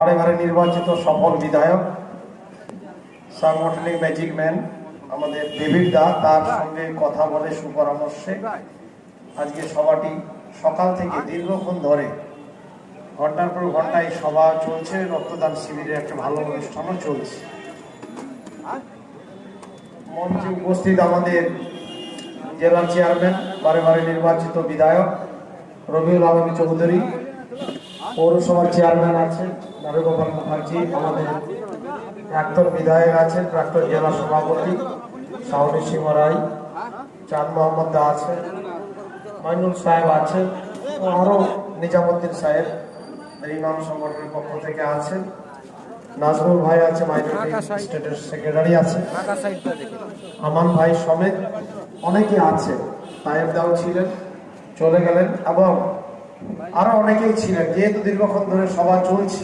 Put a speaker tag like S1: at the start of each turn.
S1: বারে নির্বাচিত সফল বিধায়ক সাংগঠনিক ম্যাজিক ম্যান আমাদের ডেভিড দা তার সঙ্গে কথা বলে সুপরামর্শে আজকে সভাটি সকাল থেকে দীর্ঘক্ষণ ধরে ঘন্টার পর ঘন্টা এই সভা চলছে। রক্তদান শিবিরের একটা ভালো অনুষ্ঠানও চলছে। মঞ্চে উপস্থিত আমাদের জেলা চেয়ারম্যান বারে নির্বাচিত বিধায়ক রবিউল আলম চৌধুরী, পৌরসভার চেয়ারম্যান আছেন নারুগোপাল মুখার্জি, আমাদের প্রাক্তন বিধায়ক আছেন, প্রাক্তন জেলা সভাপতি শাওনি সিংহ রায়, চাঁদ মোহাম্মদ দা আছেন, মাইনুল সাহেব আছেন, আরো নিজামুদ্দিন সাহেব ইমাম সংগঠনের পক্ষ থেকে আছেন, নাজমুল ভাই আছে, মাইনরিটি স্টেটের সেক্রেটারি আছে, আমান ভাই সমেত অনেকে আছে, তায়েব দাও ছিলেন, চলে গেলেন এবং আরো অনেকেই ছিলেন। যেহেতু দীর্ঘক্ষণ ধরে সভা চলছে